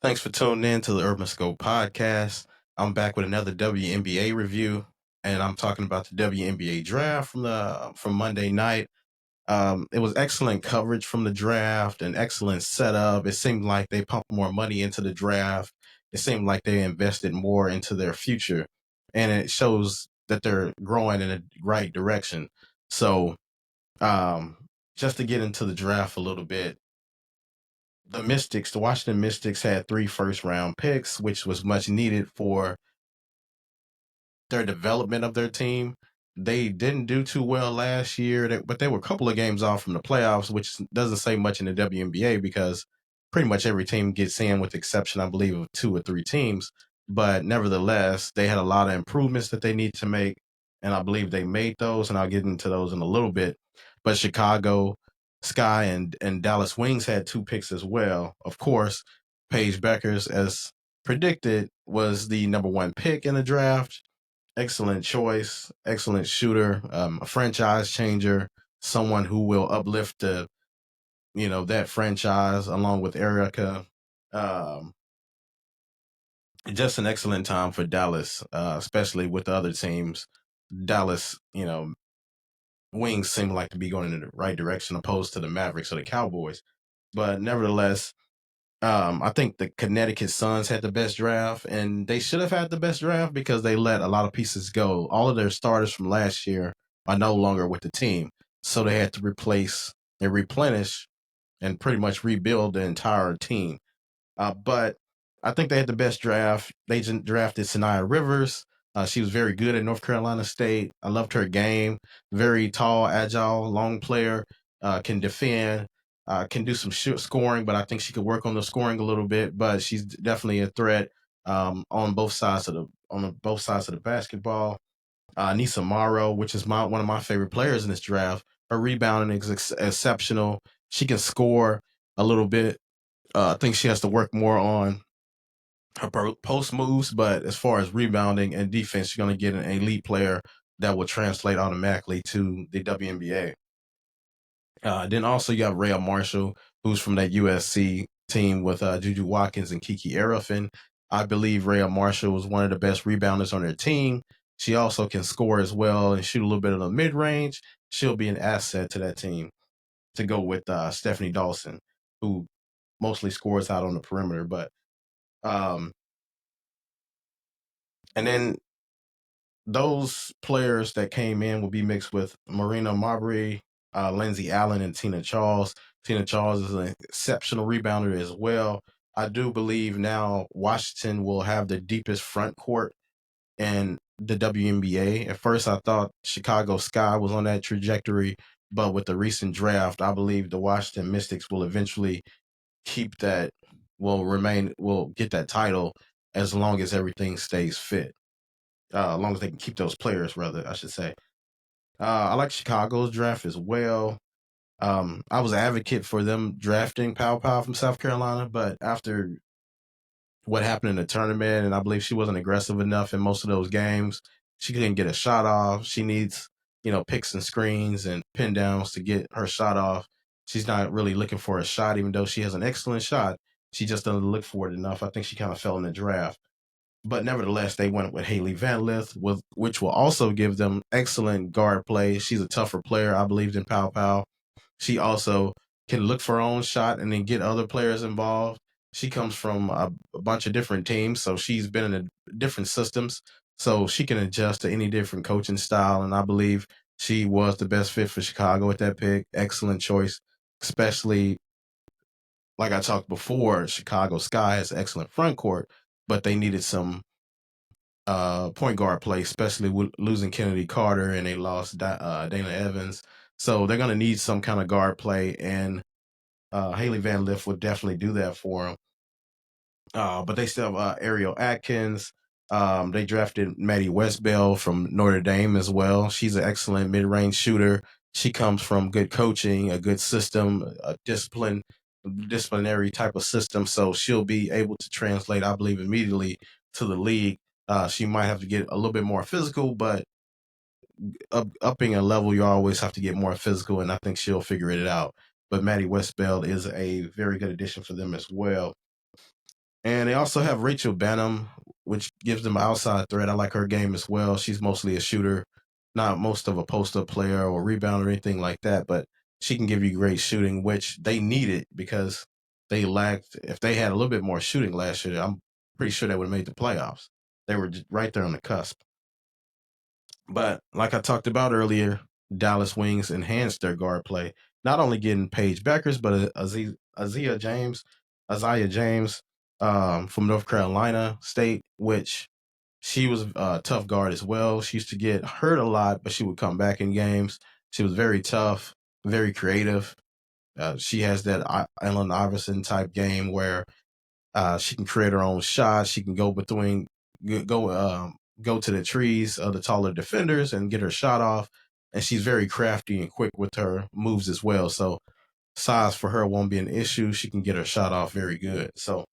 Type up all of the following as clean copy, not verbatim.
Thanks for tuning in to the Urban Scope podcast. I'm back with another WNBA review, and I'm talking about the WNBA draft from Monday night. It was excellent coverage from the draft, an excellent setup. It seemed like they pumped more money into the draft. It seemed like they invested more into their future, and it shows that they're growing in the right direction. So, um, just to get into the draft a little bit, the Washington Mystics had 3 first-round picks, which was much needed for their development of their team. They didn't do too well last year, but they were a couple of games off from the playoffs, which doesn't say much in the WNBA because pretty much every team gets in, with the exception, I believe, of 2 or 3 teams. But nevertheless, they had a lot of improvements that they need to make, and I believe they made those, and I'll get into those in a little bit. But Chicago Sky and Dallas Wings had 2 picks as well. Of course, Paige Beckers, as predicted, was the number 1 pick in the draft. Excellent choice, excellent shooter, a franchise changer, someone who will uplift that franchise along with Erica. Um, just an excellent time for Dallas, especially with the other teams. Dallas, Wings seem like to be going in the right direction opposed to the Mavericks or the Cowboys. But nevertheless, I think the Connecticut Suns had the best draft, and they should have had the best draft because they let a lot of pieces go. All of their starters from last year are no longer with the team, so they had to replace and replenish and pretty much rebuild the entire team. But I think they had the best draft. They just drafted Sanaya Rivers. She was very good at North Carolina State. I loved her game. Very tall, agile, long player. Can defend. Can do some scoring, but I think she could work on the scoring a little bit. But she's definitely a threat on both sides of the basketball. Nisa Morrow, which is one of my favorite players in this draft. Her rebounding is exceptional. She can score a little bit. I think she has to work more on her post moves, but as far as rebounding and defense, you're going to get an elite player that will translate automatically to the WNBA. Then also you have Rhea Marshall, who's from that USC team with Juju Watkins and Kiki Arifin. I believe Rhea Marshall was one of the best rebounders on their team. She also can score as well and shoot a little bit of the mid range. She'll be an asset to that team to go with Stephanie Dawson, who mostly scores out on the perimeter. But um, and then those players that came in will be mixed with Marina Marbury, Lindsay Allen, and Tina Charles. Tina Charles is an exceptional rebounder as well. I do believe now Washington will have the deepest front court in the WNBA. At first, I thought Chicago Sky was on that trajectory, but with the recent draft, I believe the Washington Mystics will eventually keep that, will get that title as long as everything stays fit. As long as they can keep those players, rather, I should say. I like Chicago's draft as well. I was an advocate for them drafting Pow Pow from South Carolina, but after what happened in the tournament, and I believe she wasn't aggressive enough in most of those games, she couldn't get a shot off. She needs, picks and screens and pin downs to get her shot off. She's not really looking for a shot, even though she has an excellent shot. She just doesn't look for it enough. I think she kind of fell in the draft. But nevertheless, they went with Haley Van Lith, which will also give them excellent guard play. She's a tougher player, I believe, than Pow Pow. She also can look for her own shot and then get other players involved. She comes from a bunch of different teams, so she's been in different systems, so she can adjust to any different coaching style. And I believe she was the best fit for Chicago at that pick. Excellent choice, especially like I talked before. Chicago Sky has excellent front court, but they needed some point guard play, especially with losing Kennedy Carter, and they lost Dana Evans. So they're going to need some kind of guard play, and Haley Van Lith would definitely do that for them. But they still have Ariel Atkins. They drafted Maddie Westbell from Notre Dame as well. She's an excellent mid-range shooter. She comes from good coaching, a good system, a disciplinary type of system. So she'll be able to translate, I believe, immediately to the league. She might have to get a little bit more physical, but upping a level, you always have to get more physical, and I think she'll figure it out. But Maddie Westbell is a very good addition for them as well. And they also have Rachel Banham, which gives them an outside threat. I like her game as well. She's mostly a shooter, not most of a post-up player or rebound or anything like that, but she can give you great shooting, which they needed because they lacked. If they had a little bit more shooting last year, I'm pretty sure they would have made the playoffs. They were right there on the cusp. But like I talked about earlier, Dallas Wings enhanced their guard play, not only getting Paige Beckers, but Isaiah James from North Carolina State, which she was a tough guard as well. She used to get hurt a lot, but she would come back in games. She was very tough, very creative. She has that Allen Iverson type game where she can create her own shots. She can go between go go to the trees of the taller defenders and get her shot off. And she's very crafty and quick with her moves as well. So size for her won't be an issue. She can get her shot off very good. So,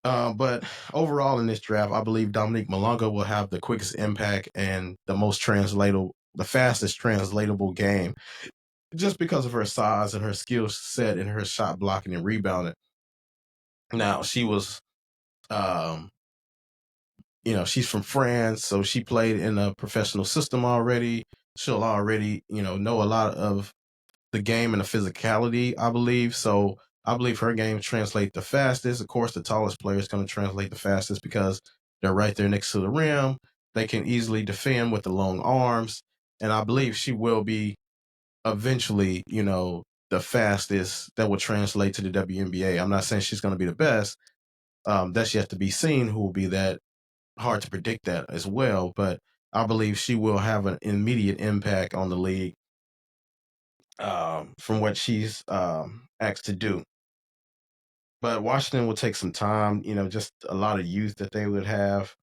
but overall in this draft, I believe Dominique Malonga will have the quickest impact and the fastest translatable game, just because of her size and her skill set and her shot blocking and rebounding. Now she was um, she's from France, so she played in a professional system already. She'll already, know a lot of the game and the physicality, I believe. So I believe her game translates the fastest. Of course, the tallest player is going to translate the fastest because they're right there next to the rim. They can easily defend with the long arms. And I believe she will be eventually, the fastest that will translate to the WNBA. I'm not saying she's going to be the best. That's yet to be seen who will be that. Hard to predict that as well, but I believe she will have an immediate impact on the league from what she's asked to do. But Washington will take some time, just a lot of youth that they would have.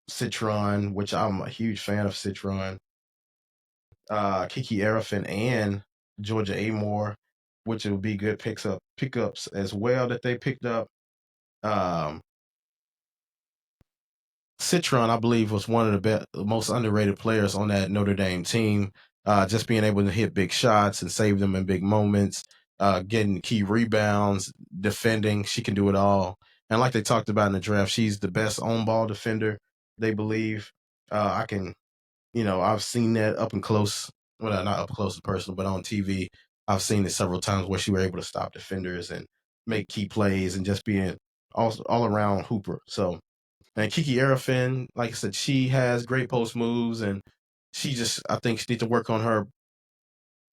Citron, which I'm a huge fan of Citron, Kiki Arifin, and Georgia Amore, which will be good pickups as well that they picked up. Um, Citron, I believe, was one of the most underrated players on that Notre Dame team. Just being able to hit big shots and save them in big moments, getting key rebounds, defending. She can do it all. And like they talked about in the draft, she's the best on ball defender, they believe. I can, I've seen that up and close. Well, not up close and personal, but on TV. I've seen it several times where she were able to stop defenders and make key plays and just being all around hooper. So, and Kiki Arifin, like I said, she has great post moves, and I think she needs to work on her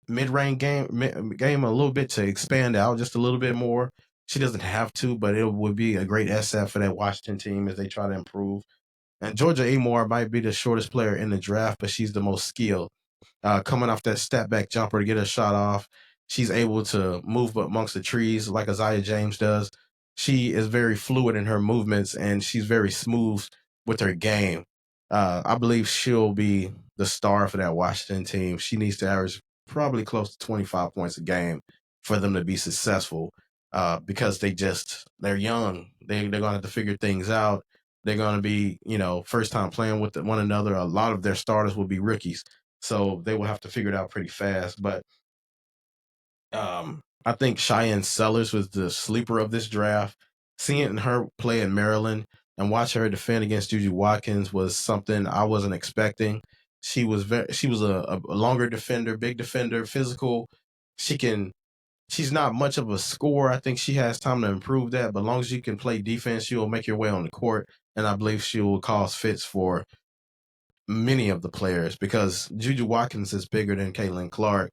mid-range game a little bit to expand out just a little bit more. She doesn't have to, but it would be a great asset for that Washington team as they try to improve. And Georgia Amore might be the shortest player in the draft, but she's the most skilled. Coming off that step back jumper to get a shot off. She's able to move amongst the trees like Isaiah James does. She is very fluid in her movements and she's very smooth with her game. I believe she'll be the star for that Washington team. She needs to average probably close to 25 points a game for them to be successful because they're young. They're going to have to figure things out. They're going to be, first time playing with one another. A lot of their starters will be rookies. So they will have to figure it out pretty fast. But I think Cheyenne Sellers was the sleeper of this draft. Seeing her play in Maryland and watch her defend against Juju Watkins was something I wasn't expecting. She was a longer defender, big defender, physical. She's not much of a scorer. I think she has time to improve that, but as long as you can play defense, she will make your way on the court. And I believe she will cause fits for many of the players because Juju Watkins is bigger than Caitlin Clark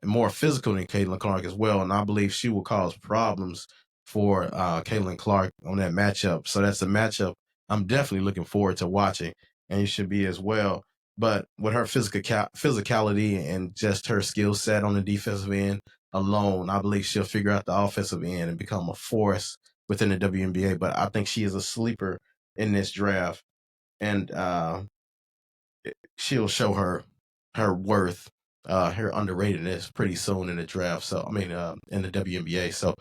and more physical than Caitlin Clark as well. And I believe she will cause problems for Caitlin Clark on that matchup. So that's a matchup I'm definitely looking forward to watching, and you should be as well. But with her physicality and just her skill set on the defensive end alone, I believe she'll figure out the offensive end and become a force within the WNBA. But I think she is a sleeper in this draft. And she'll show her worth, her underratedness pretty soon in the draft. So I mean, in the WNBA. So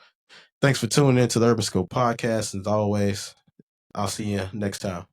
thanks for tuning in to the Urban Scope podcast. As always, I'll see you next time.